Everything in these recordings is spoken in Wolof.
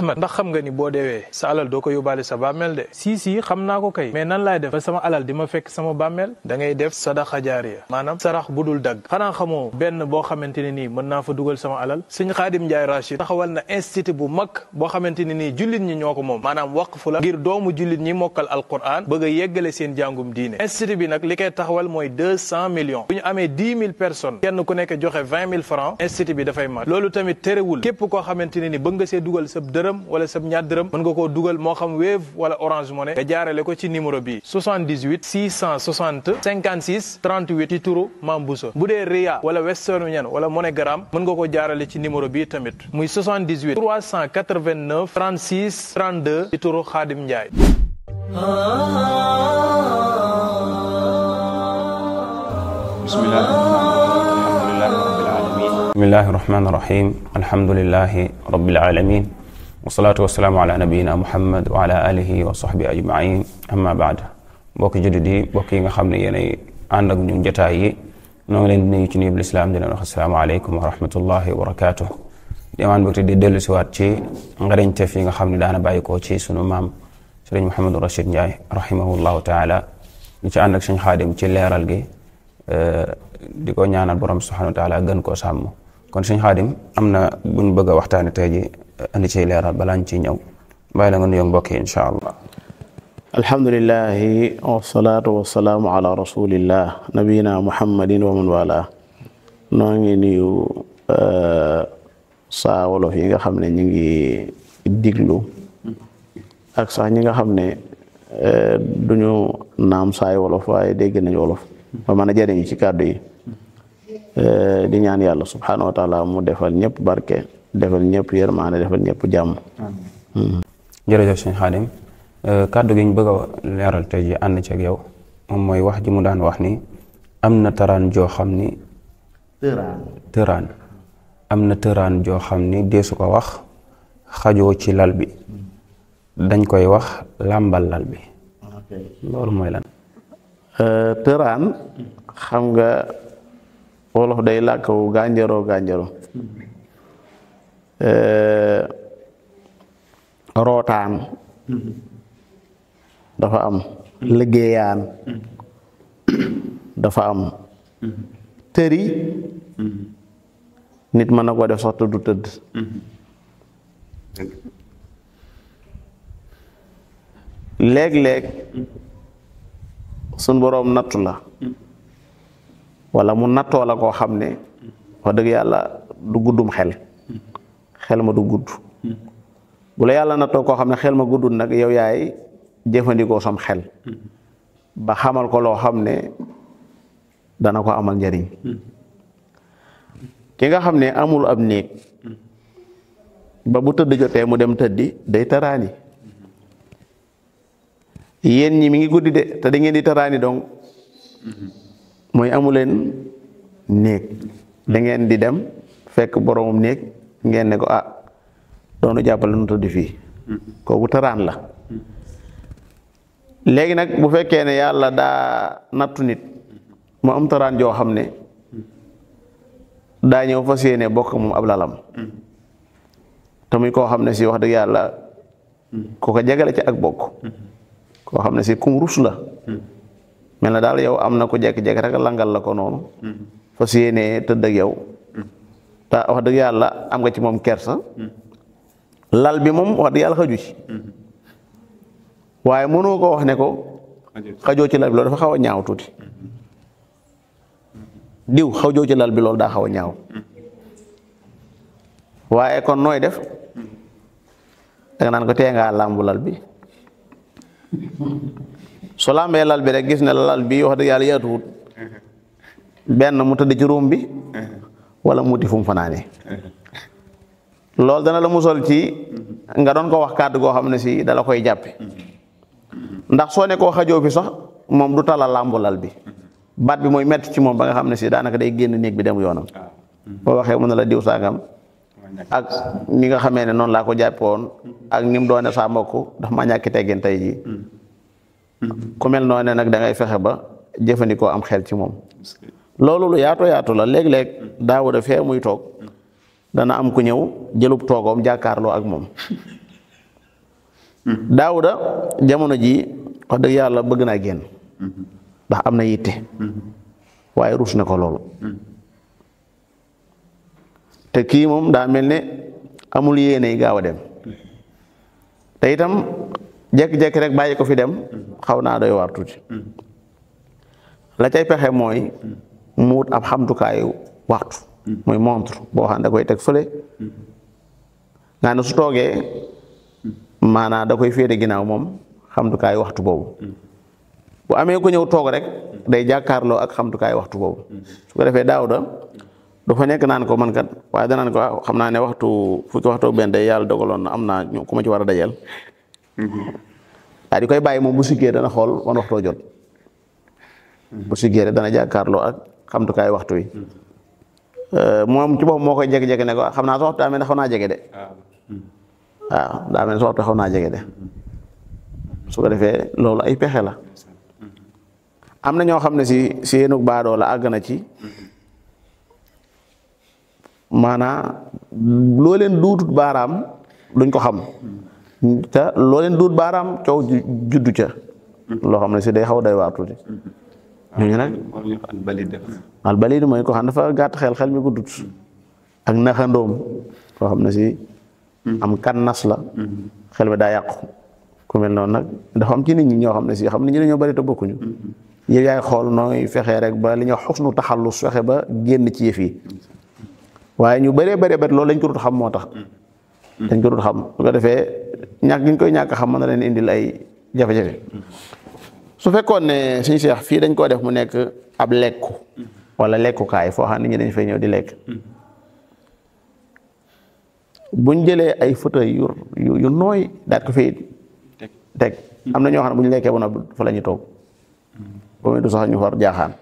Ahmad ndax xam nga ni boo deewee sa alal doo ko yóbbaale sa bàmmeel de si xam naa ko kay mais nan laay def ba sama alal di ma fekk sama bàmmeel da ngay def sadaqa jaariya maanaam sarax bu dul dagg xanaa xamoo benn boo xamante ne nii mën naa fa dugal sama alal sëñ Xaadim Njaay Rachid taxawal na institut bu mag boo xamante ne nii jullit ñi ñoo ko moom maanaam waqfu la ngir doomu jullit ñi mokkal alquran bëgg a yeggale seen jàngum diine institut bi nag li koy taxawal mooy 200 millions bu ñu amee 10 000 personnes kenn ku nekk joxe 20 000 francs institut bi dafay mat loolu tamit terewul képp koo xamante ne ni bëgg nga see dugal sab dërëm wala sab ñaar dërëm mën nga koo dugal moo xam Wave wala Orange Money nga jaarale ko ci numéro bi 78 660 56 38 ci turu Mame Bousso bu dee Ria wala Western Union wala MoneyGram mën nga ko jaarale ci numéro bi tamit muy 78 389 36 32 ci turu Xaadim Njaay. bismillahi rahmaani rahim alhamdulillahi rabbil alamin wasalaatu wasalaamu ala nabiyina muhammad wa ala alihi wa sahbi ajmain amma baad mbokki jullit yi mbokk yi nga xam ne yéenay ànd ak ñun jotaay yi noo ngi leen di nuyu ci nuyub lislaam di leen wax assalaamu aleykum wa rahmatullahi wa barakatuh di amaan mbokk di dellu si waat ci ngarañteef yi nga xam ne daana bàyyi ko ci sunu maam sëriñ Mouhamadou Rachid Ndiaye rahimahullahu taala ñu ci ànd ak sëñ Xaadim ci leeral gi di ko ñaanal borom subhanahu wa taala gën koo sàmm kon sëñ Xaadim am na buñ bëgg a waxtaane tey ji andi ciy leeral balaa ñu ciy ñëw bàyyi la nga nuyoo mbokk yi insha allah. alhamdulillahi wasalaatu wasalaamu ala rasulillah nabiyina muhammadin wa man wala noo ngi nuyu saa wolof yi nga xam ne ñu ngi diglu ak sax ñi nga xam ne duñu naam saay wolof waaye dégg nañu wolof ba mën a jëriñu ci kàddu yi di ñaan yàlla subhanahu wa taala mu defal ñëpp barke defal ñëpp yërmaane defal ñëpp jàmm. jërëjëf sëñ Xaadim kàddu gi ñu bëgg a leeral tey ji ànd ci ak yow moom mooy wax ji mu daan wax ni am na tëraan joo xam ni tëraan am na tëraan joo xam ni deesu ko wax xajoo ci lal bi dañ koy wax làmbal lal bi loolu mooy lan. tëraan xam nga wolof day làkkawu gànjaroo rootaan dafa am liggéeyaan dafa am tëri nit mën na ko def sax du tëdd léeg-léeg sun boroom nattu la wala mu nattoo la koo xam ne wax dëgg yàlla du guddum xel ma du gudd bu la yàlla nattoo koo xam ne xel ma guddul nag yow yaay jëfandikoo sam xel ba xamal ko loo xam ne dana ko amal njariñ ki nga xam ne amul ab néeg ba bu tëdd jotee mu dem tëddi day taraani yéen ñi mi ngi guddi de te da ngeen di taraani donc mooy amuleen néeg da ngeen di dem fekk boromum néeg ngeen ne ko doonu jàppale nu tëdd fii kooku tëraan la léegi nag bu fekkee ne yàlla daa nattu nit mu am tëraan joo xam ne daa ñëw fas yéene bokk moom ab lalam te muy koo xam ne si wax dëgg yàlla ku ko jegale ci ak bokk koo xam ne si kum rus la mel na daal yow am na ko jekk-jekk rek langal la ko noonu fas yéene tëdd ak yow te wax dëgg yàlla am nga ci moom kersa lal bi moom wax dëgg yàlla xaju ci waaye mënoo ko wax ne ko xajoo ci lal bi loolu dafa xaw a ñaaw tuuti diw xajoo ci lal bi loolu daa xaw a ñaaw waaye kon nooy def danga naan ko tee ngaa làmbu lal bi su làmbee lal bi rek gis ne lal bi wax dëgg yàlla yaatuwut benn mu tëdd ci ruum bi wala mu wuti fu mu fanaane loolu dana la musal ci nga doon ko wax kàddu goo xam ne si dala koy jàppe ndax soo ne koo xajoo fi sax moom du tala làmbu lal bi baat bi mooy metti ci moom ba nga xam ne si daanaka day génn néeg bi dem yoonam boo waxee mën na la diw sangam ak ni nga xamee ne noonu laa ko jàppe woon ak ni mu doone saa mbokk dafa ma ñàkki teggin tey jii ku mel noonu nag da ngay fexe ba jëfandikoo am xel ci moom loolu lu yaatu la léeg-léeg Daawuda fee muy toog dana am ku ñëw jëlub toogoom jàkkaarloo ak moom Daawuda jamono ji wax dëgg yàlla bëgg naa génn ndax am na yitte waaye rus na ko loolu te kii moom daa mel ne amul yéene gaaw a dem te itam jekki-jekki rek bàyyi ko fi dem xaw naa doy waar tuuti la cay pexe mooy mu wut ab xamtukaayu waxtu muy montre boo xam ne da koy teg fële nga ne su toogee maanaam da koy féete ginnaaw moom xamtukaayu waxtu boobu bu amee ko ñëw toog rek day jàkkaarloo ak xamtukaayu waxtu boobu su ko defee Daawuda du fa nekk naan ko man kat waaye danaan ko xam naa ne waxtu fukki waxtu benn day yàlla dogaloon na am naa ku ma ci war a dajal waaye di koy bàyyi moom bu siggee dana xool wan waxtoo jot bu siggee rek dana jàkkaarloo ak xamtukaayu waxtu wi moom ci boppam moo koy jege-jege ne ko xam naa sa waxtu daa mel ne xaw naa jege de waaw daa mel ne sa waxtu xaw naa jege de su ko defee loolu ay pexe la am na ñoo xam ne si yéenug baadoo la àgg na ci maanaam loo leen duutut baaraam duñ ko xam te loo leen duut baaraam coow juddu ca loo xam ne si day xaw day waar tuuti ñooñu nag albalid mooy ko xam dafa gàtt xel mi guddut ak naxandoom koo xam ne si am kannas la xel mi daa yàqu ku mel noonu nag dafa am ci nit ñi ñoo xam ne si xam nit ñi dañoo bari te bokkuñu yow yaay xool nooy fexee rek ba li ñuy wax xusnu taxallus fexe ba génn ci yëf yi waaye ñu bëree bëri lañ ko dut xam moo tax dañ ko dut xam su ko defee ñàkk gi ñu koy ñàkk xam mën na leen indil ay jafe-jafe su fekkoon ne suñu Seex fii dañ koo def mu nekk ab lekku wala lekkukaay foo xam nit ñi dañ fay ñëw di lekk buñ jëlee ay fauteuil yu nooy daat ko fii teg am na ñoo xam ne bu ñu lekkee ba noppi fa la ñu toog ba muy du sax ñu far jaaxaan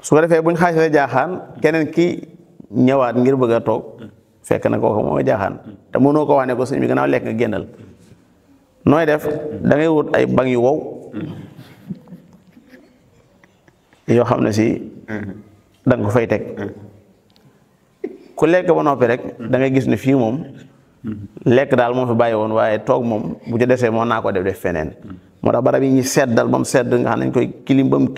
su ko defee buñ xaasee jaaxaan keneen ki ñëwaat ngir bëgg a toog fekk na kooku moo jaaxaan te mënoo ko wax ne ko sëñ bi gannaaw lekk nga génnal nooy def da ngay wut ay banc yu wow yoo xam ne si da nga ko fay teg ku lekk ba noppi rek da ngay gis ne fii moom lekk daal moo fi bàyyi woon waaye toog moom bu ci desee moo naa ko def feneen moo tax barab yi ñuy seddal ba mu sedd nga xam nañ koy kilim ba mu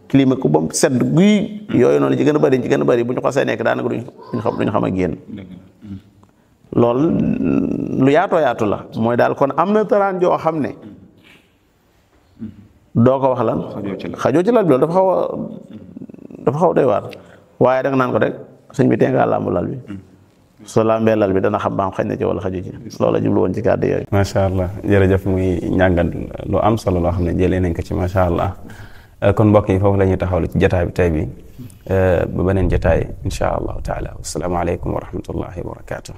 kilim ko ba mu sedd guy yooyu noonu ci gën a bëri bu ñu xasee nekk daanaka duñu xam ak génn loolu lu yaatoo yaatu la mooy daal kon am na tëraan joo xam ne doo ko wax lan xajoo ci lal bi loolu dafa xaw doy waar waaye danga naan ko rek sëñ bi tee ngaa làmbu lal bi soo lambee lal bi dana xam baam xañ na ci wala xaju ci loolu la jublu woon ci kàddu yooyu. macha allah jërëjëf muy njàngat lu am solo loo xam ne jëlee nañ ko ci macha allah kon mbokk yi foofu la ñuy taxawlu ci jotaay bi tey bi ba beneen jotaay incha allahu taala wassalaamu aleykum wa rahmatullahi wa barakatuh.